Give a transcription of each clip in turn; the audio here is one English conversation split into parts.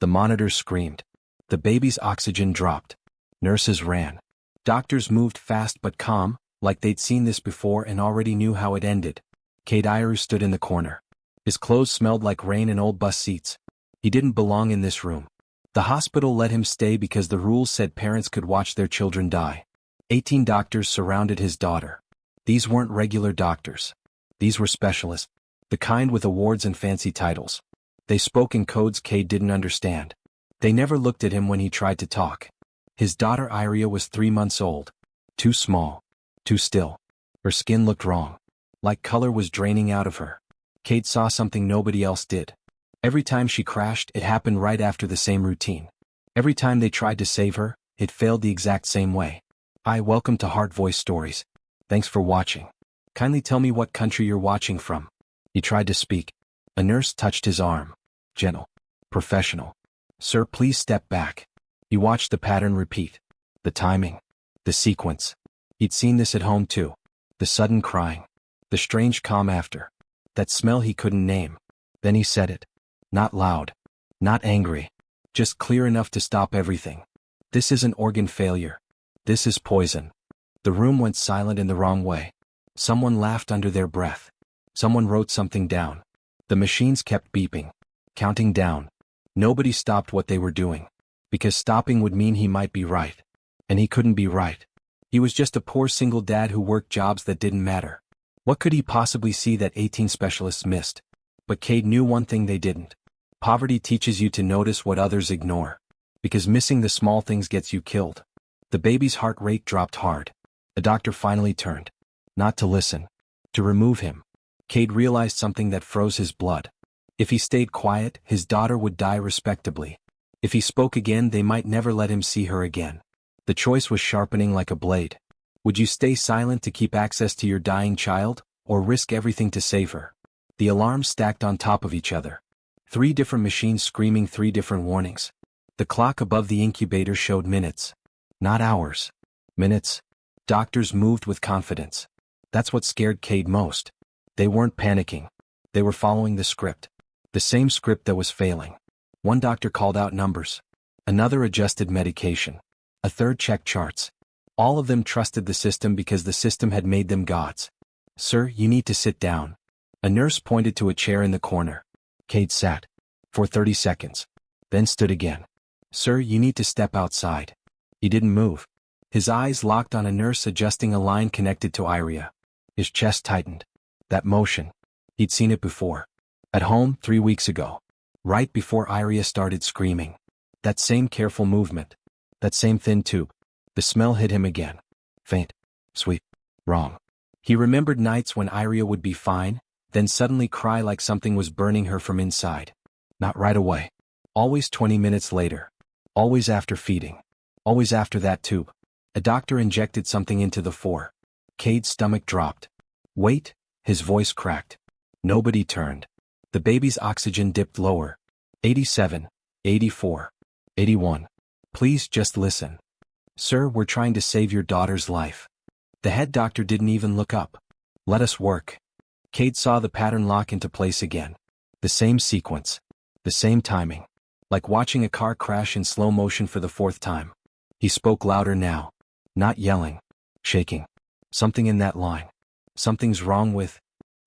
The monitors screamed. The baby's oxygen dropped. Nurses ran. Doctors moved fast but calm, like they'd seen this before and already knew how it ended. Cade Iru stood in the corner. His clothes smelled like rain and old bus seats. He didn't belong in this room. The hospital let him stay because the rules said parents could watch their children die. 18 doctors surrounded his daughter. These weren't regular doctors. These were specialists, the kind with awards and fancy titles. They spoke in codes Cade didn't understand. They never looked at him when he tried to talk. His daughter Iria was 3 months old. Too small. Too still. Her skin looked wrong. Like color was draining out of her. Cade saw something nobody else did. Every time she crashed, it happened right after the same routine. Every time they tried to save her, it failed the exact same way. Hi, welcome to Heart Voice Stories. Thanks for watching. Kindly tell me what country you're watching from. He tried to speak. A nurse touched his arm. Gentle. Professional. Sir, please step back. He watched the pattern repeat. The timing. The sequence. He'd seen this at home too. The sudden crying. The strange calm after. That smell he couldn't name. Then he said it. Not loud. Not angry. Just clear enough to stop everything. This isn't organ failure. This is poison. The room went silent in the wrong way. Someone laughed under their breath. Someone wrote something down. The machines kept beeping. Counting down. Nobody stopped what they were doing. Because stopping would mean he might be right. And he couldn't be right. He was just a poor single dad who worked jobs that didn't matter. What could he possibly see that 18 specialists missed? But Cade knew one thing they didn't. Poverty teaches you to notice what others ignore. Because missing the small things gets you killed. The baby's heart rate dropped hard. A doctor finally turned. Not to listen. To remove him. Cade realized something that froze his blood. If he stayed quiet, his daughter would die respectably. If he spoke again, they might never let him see her again. The choice was sharpening like a blade. Would you stay silent to keep access to your dying child, or risk everything to save her? The alarms stacked on top of each other. 3 different machines screaming 3 different warnings. The clock above the incubator showed minutes. Not hours. Minutes. Doctors moved with confidence. That's what scared Cade most. They weren't panicking. They were following the script. The same script that was failing. One doctor called out numbers. Another adjusted medication. A third checked charts. All of them trusted the system because the system had made them gods. Sir, you need to sit down. A nurse pointed to a chair in the corner. Cade sat. For 30 seconds. Then stood again. Sir, you need to step outside. He didn't move. His eyes locked on a nurse adjusting a line connected to Iria. His chest tightened. That motion. He'd seen it before. At home, 3 weeks ago. Right before Iria started screaming. That same careful movement. That same thin tube. The smell hit him again. Faint. Sweet. Wrong. He remembered nights when Iria would be fine, then suddenly cry like something was burning her from inside. Not right away. Always 20 minutes later. Always after feeding. Always after that tube. A doctor injected something into the 4. Cade's stomach dropped. Wait, his voice cracked. Nobody turned. The baby's oxygen dipped lower. 87, 84, 81. Please just listen. Sir, we're trying to save your daughter's life. The head doctor didn't even look up. Let us work. Cade saw the pattern lock into place again. The same sequence. The same timing. Like watching a car crash in slow motion for the 4th time. He spoke louder now. Not yelling. Shaking. Something in that line. Something's wrong with...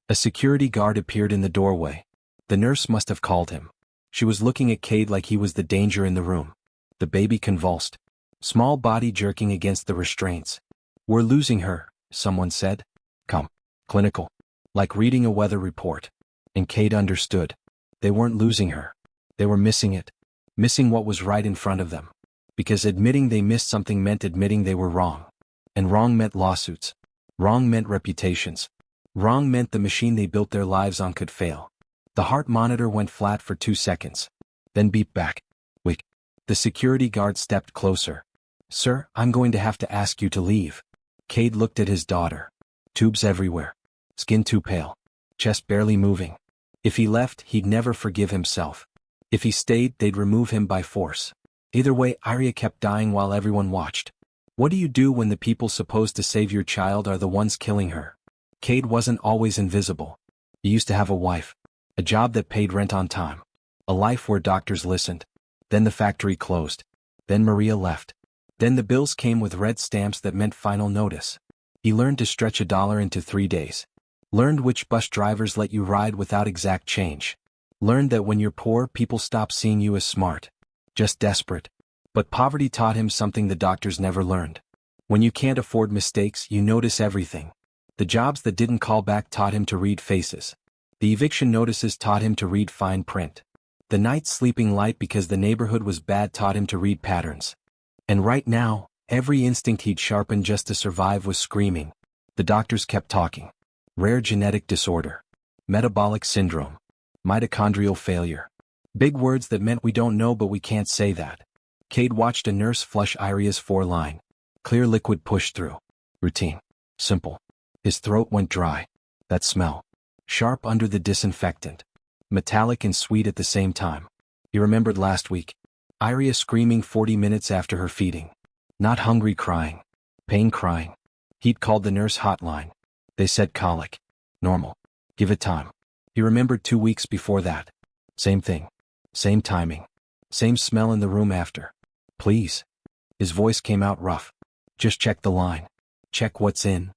A security guard appeared in the doorway. The nurse must have called him. She was looking at Cade like he was the danger in the room. The baby convulsed. Small body jerking against the restraints. We're losing her, someone said. Come. Clinical. Like reading a weather report. And Cade understood. They weren't losing her. They were missing it. Missing what was right in front of them. Because admitting they missed something meant admitting they were wrong. And wrong meant lawsuits. Wrong meant reputations. Wrong meant the machine they built their lives on could fail. The heart monitor went flat for 2 seconds. Then beeped back. Wait. The security guard stepped closer. Sir, I'm going to have to ask you to leave. Cade looked at his daughter. Tubes everywhere. Skin too pale. Chest barely moving. If he left, he'd never forgive himself. If he stayed, they'd remove him by force. Either way, Iria kept dying while everyone watched. What do you do when the people supposed to save your child are the ones killing her? Cade wasn't always invisible. He used to have a wife. A job that paid rent on time. A life where doctors listened. Then the factory closed. Then Maria left. Then the bills came with red stamps that meant final notice. He learned to stretch $1 into 3 days. Learned which bus drivers let you ride without exact change. Learned that when you're poor, people stop seeing you as smart, just desperate. But poverty taught him something the doctors never learned. When you can't afford mistakes, you notice everything. The jobs that didn't call back taught him to read faces. The eviction notices taught him to read fine print. The night sleeping light because the neighborhood was bad taught him to read patterns. And right now, every instinct he'd sharpened just to survive was screaming. The doctors kept talking. Rare genetic disorder. Metabolic syndrome. Mitochondrial failure. Big words that meant we don't know but we can't say that. Cade watched a nurse flush Iria's 4-line. Clear liquid pushed through. Routine. Simple. His throat went dry. That smell. Sharp under the disinfectant. Metallic and sweet at the same time. He remembered last week. Iria screaming 40 minutes after her feeding. Not hungry crying. Pain crying. He'd called the nurse hotline. They said colic. Normal. Give it time. He remembered 2 weeks before that. Same thing. Same timing. Same smell in the room after. Please. His voice came out rough. Just check the line. Check what's in.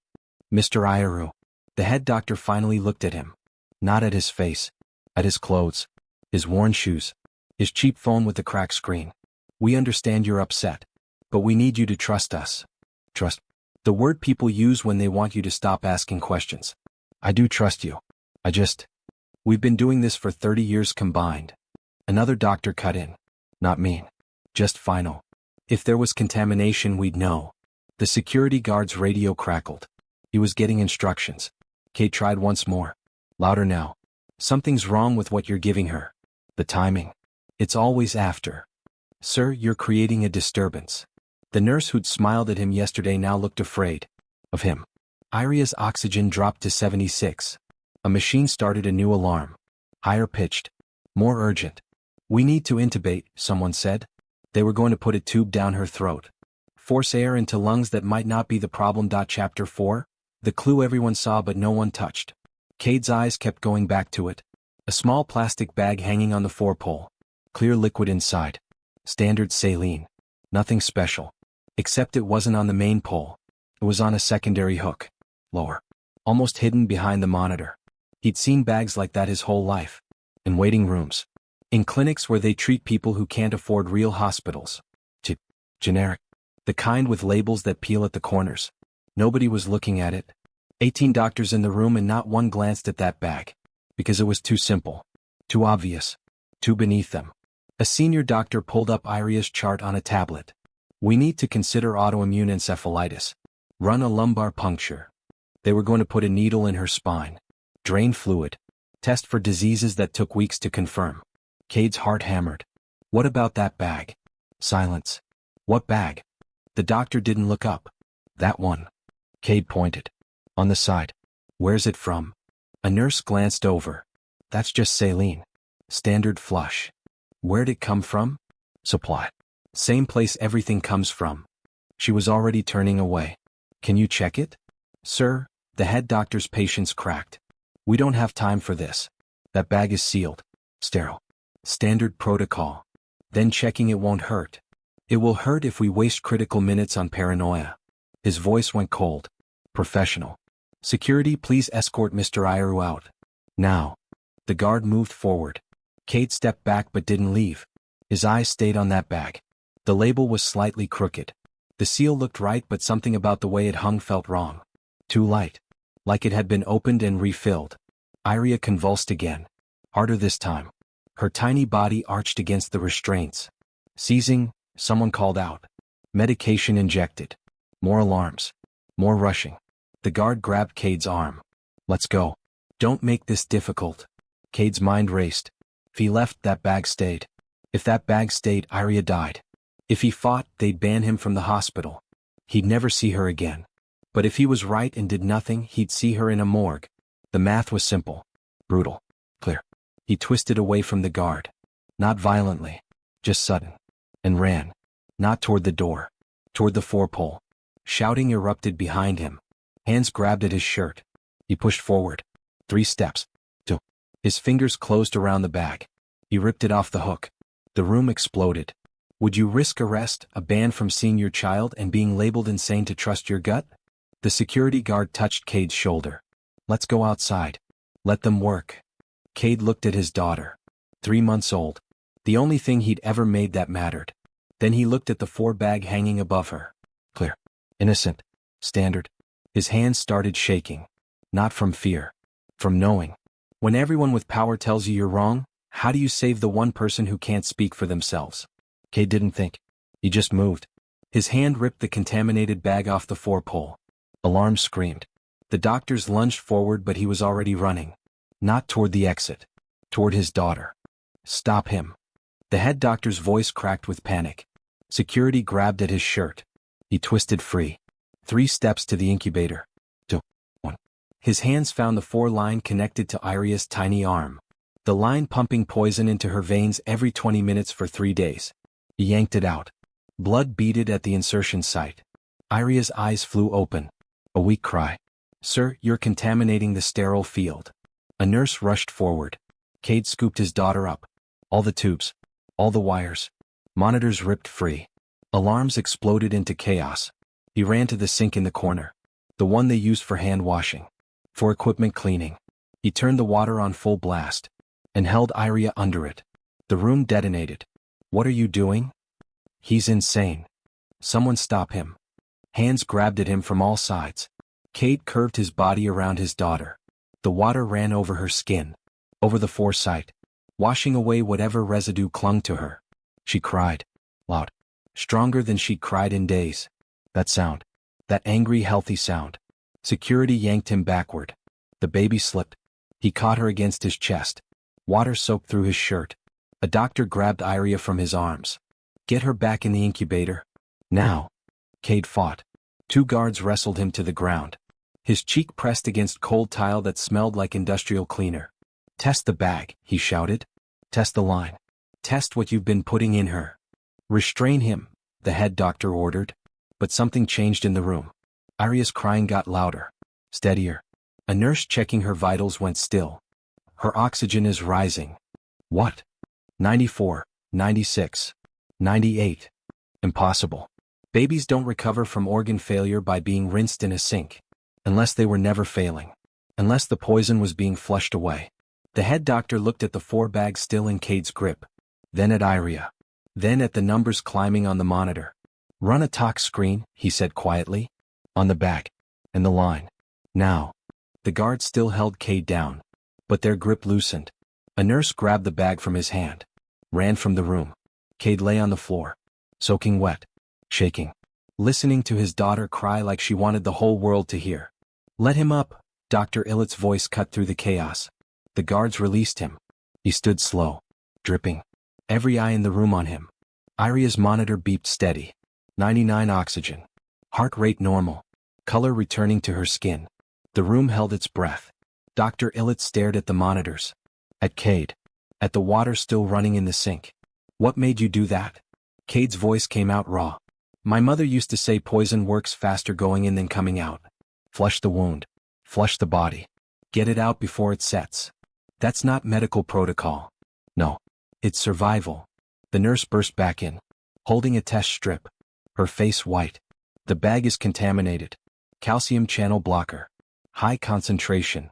Mr. Ayaru. The head doctor finally looked at him. Not at his face. At his clothes. His worn shoes. His cheap phone with the cracked screen. We understand you're upset. But we need you to trust us. Trust. The word people use when they want you to stop asking questions. I do trust you. We've been doing this for 30 years combined. Another doctor cut in. Not mean. Just final. If there was contamination, we'd know. The security guard's radio crackled. He was getting instructions. Kate tried once more. Louder now. Something's wrong with what you're giving her. The timing. It's always after. Sir, you're creating a disturbance. The nurse who'd smiled at him yesterday now looked afraid. Of him. Iria's oxygen dropped to 76. A machine started a new alarm. Higher pitched. More urgent. We need to intubate, someone said. They were going to put a tube down her throat. Force air into lungs that might not be the problem. Chapter 4? The clue everyone saw but no one touched. Cade's eyes kept going back to it. A small plastic bag hanging on the forepole. Clear liquid inside. Standard saline. Nothing special. Except it wasn't on the main pole. It was on a secondary hook. Lower. Almost hidden behind the monitor. He'd seen bags like that his whole life. In waiting rooms. In clinics where they treat people who can't afford real hospitals. Generic. The kind with labels that peel at the corners. Nobody was looking at it. 18 doctors in the room and not one glanced at that bag. Because it was too simple. Too obvious. Too beneath them. A senior doctor pulled up Iria's chart on a tablet. We need to consider autoimmune encephalitis. Run a lumbar puncture. They were going to put a needle in her spine. Drain fluid. Test for diseases that took weeks to confirm. Cade's heart hammered. What about that bag? Silence. What bag? The doctor didn't look up. That one. Cade pointed. On the side. Where's it from? A nurse glanced over. That's just saline. Standard flush. Where'd it come from? Supply. Same place everything comes from. She was already turning away. Can you check it? Sir, the head doctor's patience cracked. We don't have time for this. That bag is sealed. Sterile. Standard protocol. Then checking it won't hurt. It will hurt if we waste critical minutes on paranoia. His voice went cold. Professional. Security, please escort Mr. Ayaru out. Now. The guard moved forward. Cade stepped back but didn't leave. His eyes stayed on that bag. The label was slightly crooked. The seal looked right but something about the way it hung felt wrong. Too light. Like it had been opened and refilled. Iria convulsed again. Harder this time. Her tiny body arched against the restraints. Seizing, someone called out. Medication injected. More alarms. More rushing. The guard grabbed Cade's arm. Let's go. Don't make this difficult. Cade's mind raced. If he left, that bag stayed. If that bag stayed, Iria died. If he fought, they'd ban him from the hospital. He'd never see her again. But if he was right and did nothing, he'd see her in a morgue. The math was simple. Brutal. Clear. He twisted away from the guard. Not violently. Just sudden. And ran. Not toward the door. Toward the forepole. Shouting erupted behind him. Hands grabbed at his shirt. He pushed forward. 3 steps. 2. His fingers closed around the bag. He ripped it off the hook. The room exploded. Would you risk arrest, a ban from seeing your child, and being labeled insane to trust your gut? The security guard touched Cade's shoulder. Let's go outside. Let them work. Cade looked at his daughter. 3 months old. The only thing he'd ever made that mattered. Then he looked at the 4 bag hanging above her. Clear. Innocent. Standard. His hands started shaking. Not from fear. From knowing. When everyone with power tells you you're wrong, how do you save the one person who can't speak for themselves? Cade didn't think. He just moved. His hand ripped the contaminated bag off the 4-pole. Alarm screamed. The doctors lunged forward, but he was already running. Not toward the exit. Toward his daughter. Stop him. The head doctor's voice cracked with panic. Security grabbed at his shirt. He twisted free. 3 steps to the incubator. 2. 1. His hands found the 4 line connected to Iria's tiny arm. The line pumping poison into her veins every 20 minutes for 3 days. He yanked it out. Blood beaded at the insertion site. Iria's eyes flew open. A weak cry. Sir, you're contaminating the sterile field. A nurse rushed forward. Cade scooped his daughter up. All the tubes. All the wires. Monitors ripped free. Alarms exploded into chaos. He ran to the sink in the corner. The one they used for hand washing. For equipment cleaning. He turned the water on full blast. And held Iria under it. The room detonated. What are you doing? He's insane. Someone stop him. Hands grabbed at him from all sides. Cade curved his body around his daughter. The water ran over her skin. Over the foresight. Washing away whatever residue clung to her. She cried. Loud. Stronger than she'd cried in days. That sound. That angry, healthy sound. Security yanked him backward. The baby slipped. He caught her against his chest. Water soaked through his shirt. A doctor grabbed Iria from his arms. Get her back in the incubator. Now. Cade fought. 2 guards wrestled him to the ground. His cheek pressed against cold tile that smelled like industrial cleaner. Test the bag, he shouted. Test the line. Test what you've been putting in her. Restrain him, the head doctor ordered. But something changed in the room. Iria's crying got louder. Steadier. A nurse checking her vitals went still. Her oxygen is rising. What? 94, 96, 98. Impossible. Babies don't recover from organ failure by being rinsed in a sink. Unless they were never failing. Unless the poison was being flushed away. The head doctor looked at the 4 bags still in Cade's grip. Then at Iria. Then at the numbers climbing on the monitor. Run a tox screen, he said quietly. On the bag. And the line. Now. The guards still held Cade down. But their grip loosened. A nurse grabbed the bag from his hand. Ran from the room. Cade lay on the floor. Soaking wet. Shaking. Listening to his daughter cry like she wanted the whole world to hear. Let him up, Dr. Illett's voice cut through the chaos. The guards released him. He stood slow. Dripping. Every eye in the room on him. Iria's monitor beeped steady. 99 oxygen. Heart rate normal. Color returning to her skin. The room held its breath. Dr. Illett stared at the monitors. At Cade. At the water still running in the sink. What made you do that? Cade's voice came out raw. My mother used to say poison works faster going in than coming out. Flush the wound. Flush the body. Get it out before it sets. That's not medical protocol. No. It's survival. The nurse burst back in. Holding a test strip. Her face white. The bag is contaminated. Calcium channel blocker. High concentration.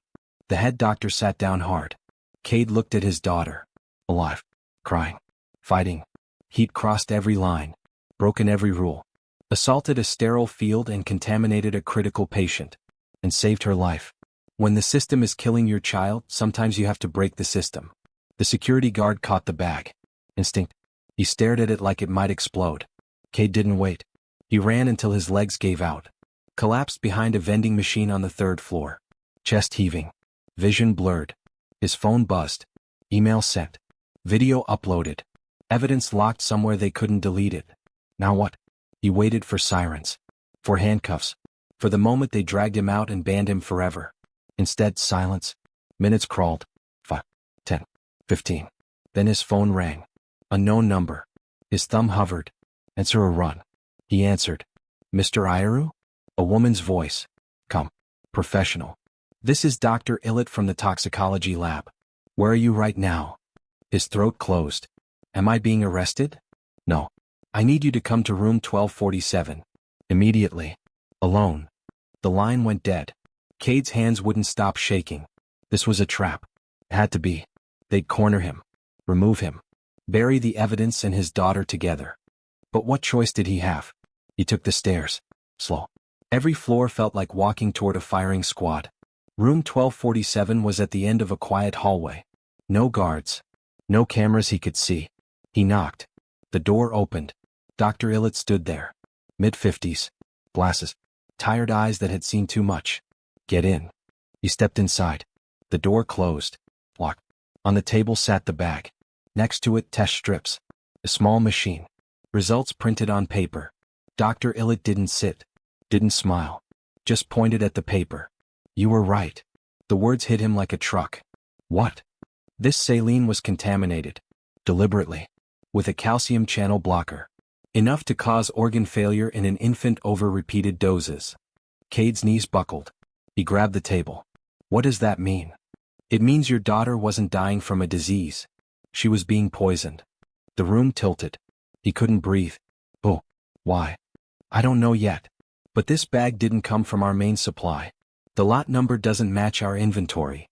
The head doctor sat down hard. Cade looked at his daughter. Alive. Crying. Fighting. He'd crossed every line. Broken every rule. Assaulted a sterile field and contaminated a critical patient. And saved her life. When the system is killing your child, sometimes you have to break the system. The security guard caught the bag. Instinct. He stared at it like it might explode. Cade didn't wait. He ran until his legs gave out. Collapsed behind a vending machine on the 3rd floor. Chest heaving. Vision blurred. His phone buzzed. Email sent. Video uploaded. Evidence locked somewhere they couldn't delete it. Now what? He waited for sirens. For handcuffs. For the moment they dragged him out and banned him forever. Instead, silence. Minutes crawled. 5, 10, 15. Then his phone rang. Unknown number. His thumb hovered. Answer or run. He answered. Mr. Iru? A woman's voice. Come. Professional. This is Dr. Illett from the toxicology lab. Where are you right now? His throat closed. Am I being arrested? No. I need you to come to room 1247. Immediately. Alone. The line went dead. Cade's hands wouldn't stop shaking. This was a trap. It had to be. They'd corner him. Remove him. Bury the evidence and his daughter together. But what choice did he have? He took the stairs. Slow. Every floor felt like walking toward a firing squad. Room 1247 was at the end of a quiet hallway. No guards. No cameras he could see. He knocked. The door opened. Dr. Illett stood there. Mid-50s. Glasses. Tired eyes that had seen too much. Get in. He stepped inside. The door closed. Locked. On the table sat the bag. Next to it, test strips. A small machine. Results printed on paper. Dr. Illett didn't sit. Didn't smile. Just pointed at the paper. You were right. The words hit him like a truck. What? This saline was contaminated. Deliberately. With a calcium channel blocker. Enough to cause organ failure in an infant over repeated doses. Cade's knees buckled. He grabbed the table. What does that mean? It means your daughter wasn't dying from a disease. She was being poisoned. The room tilted. He couldn't breathe. Oh, why? I don't know yet. But this bag didn't come from our main supply. The lot number doesn't match our inventory.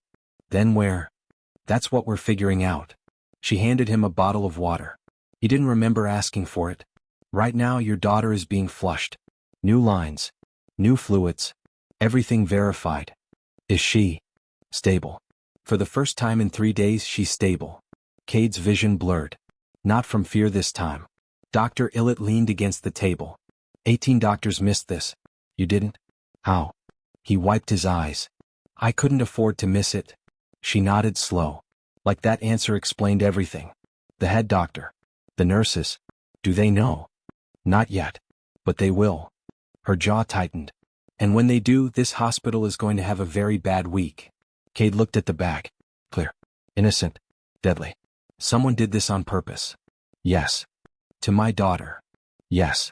Then where? That's what we're figuring out. She handed him a bottle of water. He didn't remember asking for it. Right now your daughter is being flushed. New lines. New fluids. Everything verified. Is she stable? For the first time in 3 days she's stable. Cade's vision blurred. Not from fear this time. Dr. Illett leaned against the table. 18 doctors missed this. You didn't? How? He wiped his eyes. I couldn't afford to miss it. She nodded slow. Like that answer explained everything. The head doctor. The nurses. Do they know? Not yet. But they will. Her jaw tightened. And when they do, this hospital is going to have a very bad week. Cade looked at the bag. Clear. Innocent. Deadly. Someone did this on purpose. Yes. To my daughter. Yes.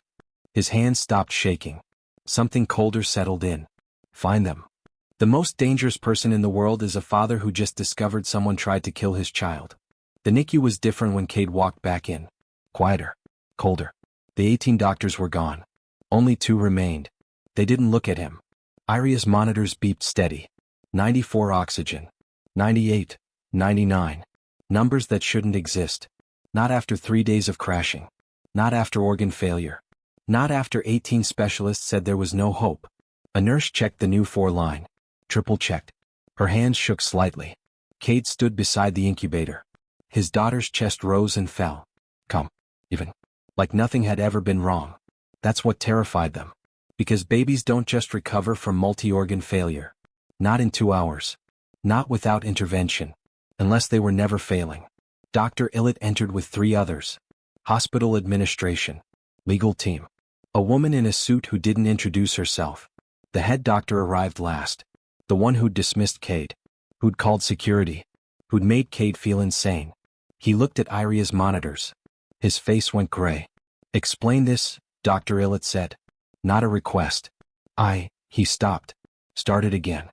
His hands stopped shaking. Something colder settled in. Find them. The most dangerous person in the world is a father who just discovered someone tried to kill his child. The NICU was different when Cade walked back in. Quieter. Colder. The 18 doctors were gone. Only 2 remained. They didn't look at him. Iria's monitors beeped steady. 94 oxygen. 98. 99. Numbers that shouldn't exist. Not after 3 days of crashing. Not after organ failure. Not after 18 specialists said there was no hope. A nurse checked the new 4 line. Triple-checked. Her hands shook slightly. Cade stood beside the incubator. His daughter's chest rose and fell. Come. Even. Like nothing had ever been wrong. That's what terrified them. Because babies don't just recover from multi-organ failure. Not in 2 hours. Not without intervention. Unless they were never failing. Dr. Illett entered with 3 others. Hospital administration. Legal team. A woman in a suit who didn't introduce herself. The head doctor arrived last. The one who'd dismissed Cade. Who'd called security. Who'd made Cade feel insane. He looked at Iria's monitors. His face went gray. Explain this, Dr. Illett said. Not a request. He stopped. Started again.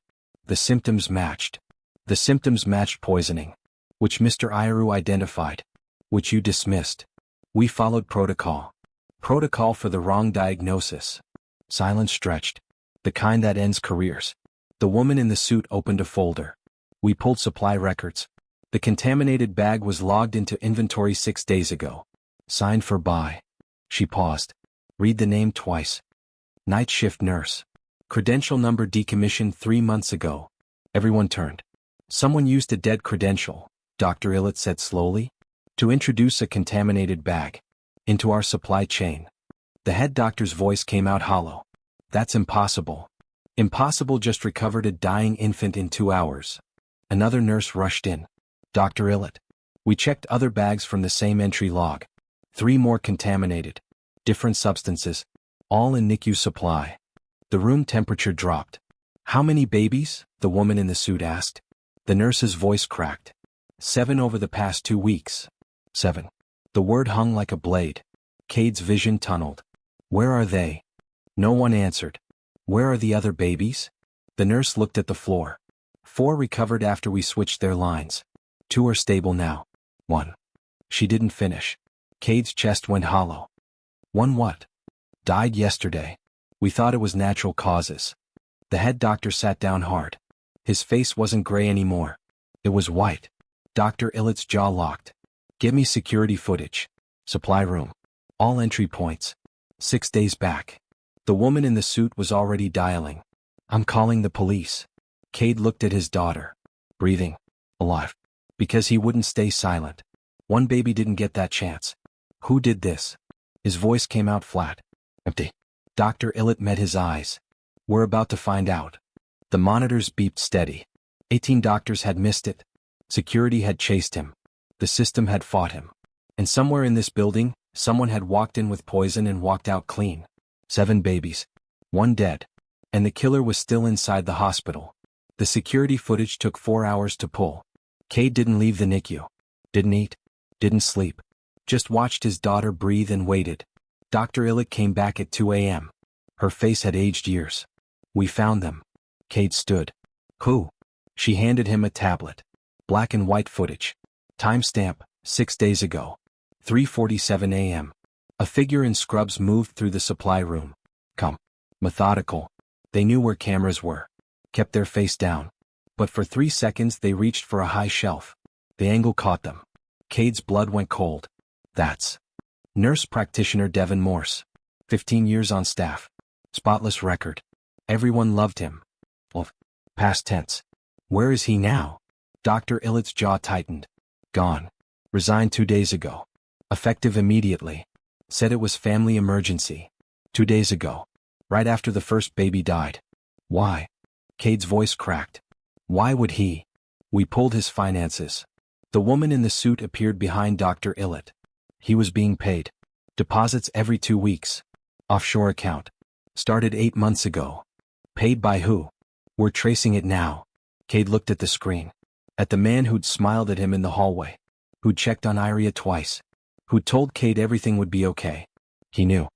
The symptoms matched. The symptoms matched poisoning. Which Mr. Iru identified. Which you dismissed. We followed protocol. Protocol for the wrong diagnosis. Silence stretched. The kind that ends careers. The woman in the suit opened a folder. We pulled supply records. The contaminated bag was logged into inventory 6 days ago. Signed for by. She paused. Read the name twice. Night shift nurse. Credential number decommissioned 3 months ago. Everyone turned. Someone used a dead credential, Dr. Illett said slowly, to introduce a contaminated bag into our supply chain. The head doctor's voice came out hollow. That's impossible. Impossible just recovered a dying infant in 2 hours. Another nurse rushed in. Dr. Illett. We checked other bags from the same entry log. 3 more contaminated. Different substances. All in NICU supply. The room temperature dropped. How many babies? The woman in the suit asked. The nurse's voice cracked. 7 over the past 2 weeks. 7. The word hung like a blade. Cade's vision tunneled. Where are they? No one answered. Where are the other babies? The nurse looked at the floor. 4 recovered after we switched their lines. 2 are stable now. 1. She didn't finish. Cade's chest went hollow. One what? Died yesterday. We thought it was natural causes. The head doctor sat down hard. His face wasn't gray anymore. It was white. Dr. Illett's jaw locked. Give me security footage. Supply room. All entry points. 6 days back. The woman in the suit was already dialing. I'm calling the police. Cade looked at his daughter. Breathing. Alive. Because he wouldn't stay silent. One baby didn't get that chance. Who did this? His voice came out flat. Empty. Dr. Illett met his eyes. We're about to find out. The monitors beeped steady. 18 doctors had missed it. Security had chased him. The system had fought him. And somewhere in this building, someone had walked in with poison and walked out clean. 7 babies. 1 dead. And the killer was still inside the hospital. The security footage took 4 hours to pull. Cade didn't leave the NICU. Didn't eat. Didn't sleep. Just watched his daughter breathe and waited. Dr. Illett came back at 2 a.m. Her face had aged years. We found them. Cade stood. Who? She handed him a tablet. Black and white footage. Timestamp, 6 days ago. 3:47 a.m. A figure in scrubs moved through the supply room. Calm. Methodical. They knew where cameras were. Kept their face down. But for 3 seconds they reached for a high shelf. The angle caught them. Cade's blood went cold. That's nurse practitioner Devin Morse. 15 years on staff. Spotless record. Everyone loved him. Well, past tense. Where is he now? Dr. Illett's jaw tightened. Gone. Resigned 2 days ago. Effective immediately. Said it was family emergency. 2 days ago. Right after the first baby died. Why? Cade's voice cracked. Why would he? We pulled his finances. The woman in the suit appeared behind Dr. Illett. He was being paid. Deposits every 2 weeks. Offshore account. Started 8 months ago. Paid by who? We're tracing it now. Cade looked at the screen. At the man who'd smiled at him in the hallway. Who'd checked on Iria twice. Who'd told Cade everything would be okay. He knew.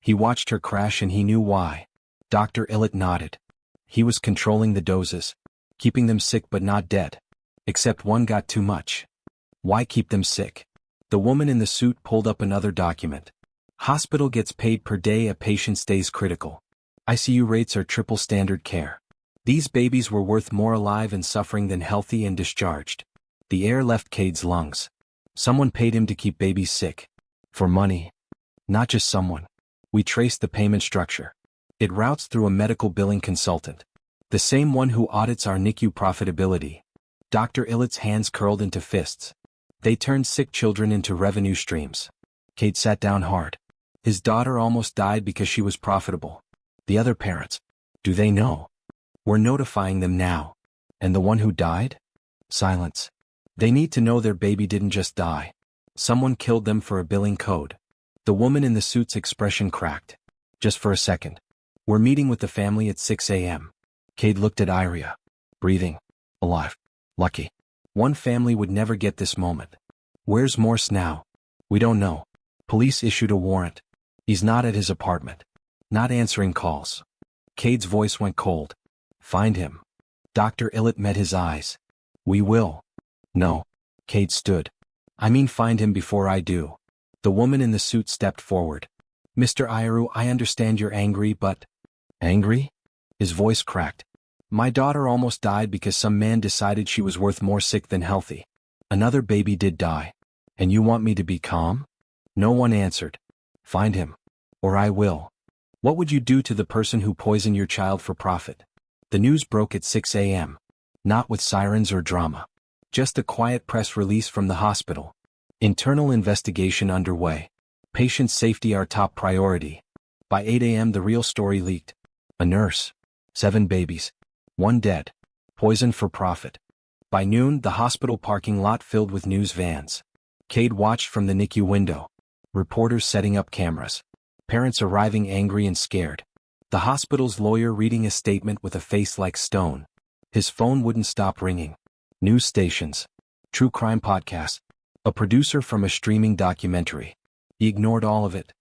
He watched her crash and he knew why. Dr. Illett nodded. He was controlling the doses. Keeping them sick but not dead. Except one got too much. Why keep them sick? The woman in the suit pulled up another document. Hospital gets paid per day a patient stays critical. ICU rates are triple standard care. These babies were worth more alive and suffering than healthy and discharged. The air left Cade's lungs. Someone paid him to keep babies sick. For money. Not just someone. We traced the payment structure. It routes through a medical billing consultant. The same one who audits our NICU profitability. Dr. Illett's hands curled into fists. They turned sick children into revenue streams. Cade sat down hard. His daughter almost died because she was profitable. The other parents. Do they know? We're notifying them now. And the one who died? Silence. They need to know their baby didn't just die. Someone killed them for a billing code. The woman in the suit's expression cracked. Just for a second. We're meeting with the family at 6 a.m. Cade looked at Iria. Breathing. Alive. Lucky. One family would never get this moment. Where's Morse now? We don't know. Police issued a warrant. He's not at his apartment. Not answering calls. Cade's voice went cold. Find him. Dr. Illett met his eyes. We will. No. Cade stood. I mean find him before I do. The woman in the suit stepped forward. Mr. Iru, I understand you're angry, but... Angry? His voice cracked. My daughter almost died because some man decided she was worth more sick than healthy. Another baby did die. And you want me to be calm? No one answered. Find him. Or I will. What would you do to the person who poisoned your child for profit? The news broke at 6 a.m. Not with sirens or drama. Just a quiet press release from the hospital. Internal investigation underway. Patient safety our top priority. By 8 a.m. the real story leaked. A nurse. 7 babies. 1 dead. Poison for profit. By noon, the hospital parking lot filled with news vans. Cade watched from the NICU window. Reporters setting up cameras. Parents arriving angry and scared. The hospital's lawyer reading a statement with a face like stone. His phone wouldn't stop ringing. News stations. True crime podcasts. A producer from a streaming documentary. He ignored all of it.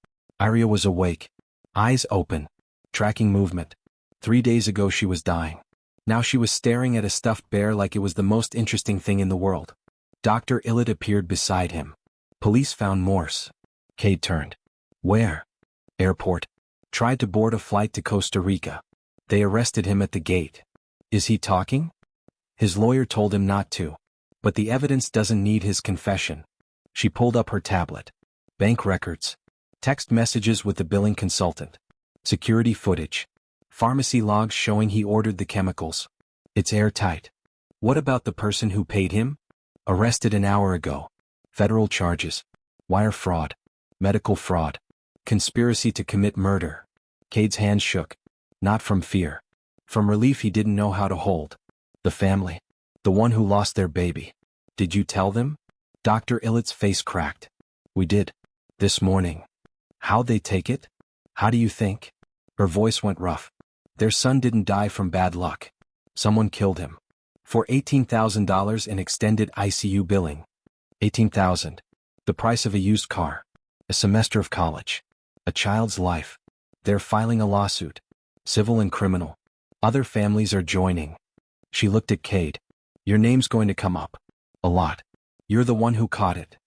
Iria was awake. Eyes open. Tracking movement. 3 days ago she was dying. Now she was staring at a stuffed bear like it was the most interesting thing in the world. Dr. Illett appeared beside him. Police found Morse. Cade turned. Where? Airport. Tried to board a flight to Costa Rica. They arrested him at the gate. Is he talking? His lawyer told him not to. But the evidence doesn't need his confession. She pulled up her tablet. Bank records. Text messages with the billing consultant. Security footage. Pharmacy logs showing he ordered the chemicals. It's airtight. What about the person who paid him? Arrested an hour ago. Federal charges. Wire fraud. Medical fraud. Conspiracy to commit murder. Cade's hands shook. Not from fear. From relief he didn't know how to hold. The family. The one who lost their baby. Did you tell them? Dr. Illett's face cracked. We did. This morning. How'd they take it? How do you think? Her voice went rough. Their son didn't die from bad luck. Someone killed him. For $18,000 in extended ICU billing. $18,000. The price of a used car. A semester of college. A child's life. They're filing a lawsuit. Civil and criminal. Other families are joining. She looked at Cade. Your name's going to come up. A lot. You're the one who caught it.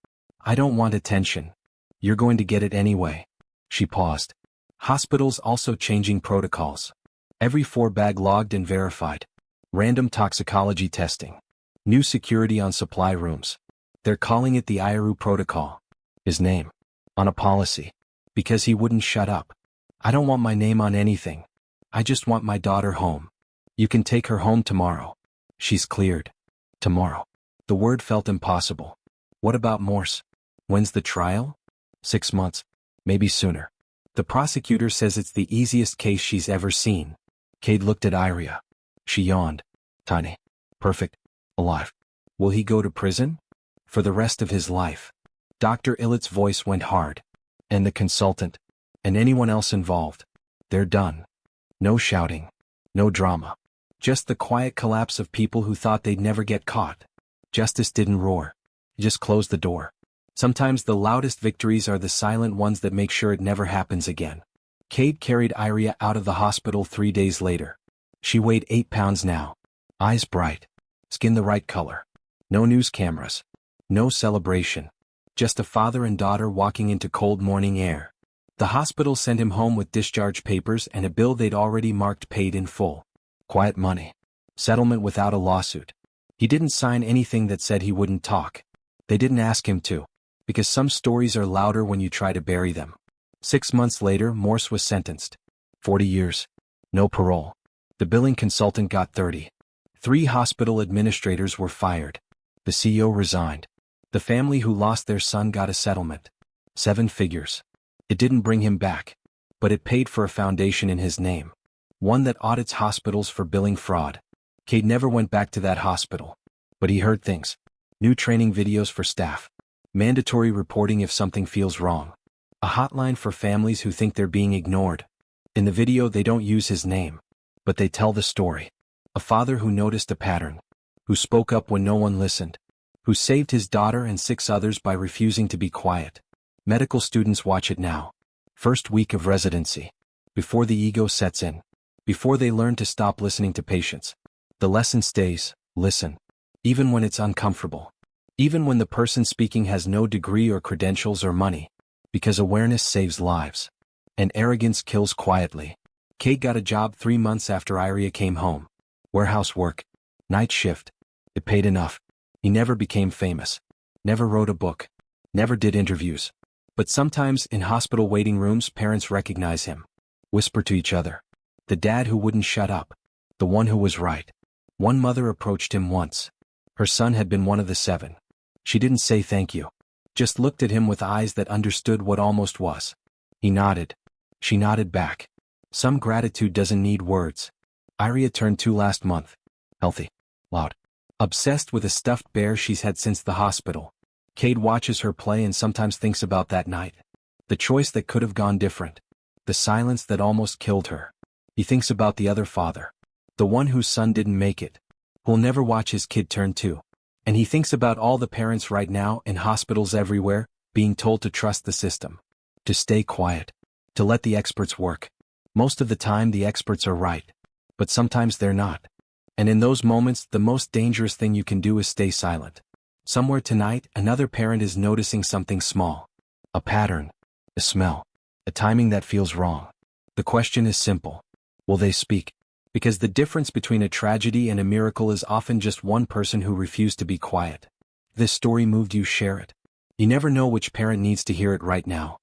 I don't want attention. You're going to get it anyway. She paused. Hospitals also changing protocols. Every 4-bag logged and verified. Random toxicology testing. New security on supply rooms. They're calling it the IRU protocol. His name. On a policy. Because he wouldn't shut up. I don't want my name on anything. I just want my daughter home. You can take her home tomorrow. She's cleared. Tomorrow. The word felt impossible. What about Morse? When's the trial? 6 months. Maybe sooner. The prosecutor says it's the easiest case she's ever seen. Cade looked at Iria. She yawned. Tiny. Perfect. Alive. Will he go to prison? For the rest of his life. Dr. Illett's voice went hard. And the consultant. And anyone else involved. They're done. No shouting. No drama. Just the quiet collapse of people who thought they'd never get caught. Justice didn't roar. It just closed the door. Sometimes the loudest victories are the silent ones that make sure it never happens again. Cade carried Iria out of the hospital 3 days later. She weighed 8 pounds now. Eyes bright. Skin the right color. No news cameras. No celebration. Just a father and daughter walking into cold morning air. The hospital sent him home with discharge papers and a bill they'd already marked paid in full. Quiet money. Settlement without a lawsuit. He didn't sign anything that said he wouldn't talk. They didn't ask him to. Because some stories are louder when you try to bury them. 6 months later, Morse was sentenced. 40 years. No parole. The billing consultant got 30. 3 hospital administrators were fired. The CEO resigned. The family who lost their son got a settlement. 7 figures. It didn't bring him back. But it paid for a foundation in his name. One that audits hospitals for billing fraud. Cade never went back to that hospital. But he heard things. New training videos for staff. Mandatory reporting if something feels wrong. A hotline for families who think they're being ignored. In the video they don't use his name. But they tell the story. A father who noticed a pattern. Who spoke up when no one listened. Who saved his daughter and 6 others by refusing to be quiet. Medical students watch it now. First week of residency. Before the ego sets in. Before they learn to stop listening to patients. The lesson stays, listen. Even when it's uncomfortable. Even when the person speaking has no degree or credentials or money. Because awareness saves lives. And arrogance kills quietly. Cade got a job 3 months after Iria came home. Warehouse work. Night shift. It paid enough. He never became famous. Never wrote a book. Never did interviews. But sometimes in hospital waiting rooms parents recognize him. Whisper to each other. The dad who wouldn't shut up. The one who was right. One mother approached him once. Her son had been one of the 7. She didn't say thank you. Just looked at him with eyes that understood what almost was. He nodded. She nodded back. Some gratitude doesn't need words. Iria turned 2 last month. Healthy. Loud. Obsessed with a stuffed bear she's had since the hospital. Cade watches her play and sometimes thinks about that night. The choice that could have gone different. The silence that almost killed her. He thinks about the other father. The one whose son didn't make it. Who'll never watch his kid turn 2. And he thinks about all the parents right now in hospitals everywhere, being told to trust the system. To stay quiet. To let the experts work. Most of the time the experts are right. But sometimes they're not. And in those moments the most dangerous thing you can do is stay silent. Somewhere tonight, another parent is noticing something small. A pattern, a smell, a timing that feels wrong. The question is simple. Will they speak? Because the difference between a tragedy and a miracle is often just one person who refused to be quiet. This story moved you, share it. You never know which parent needs to hear it right now.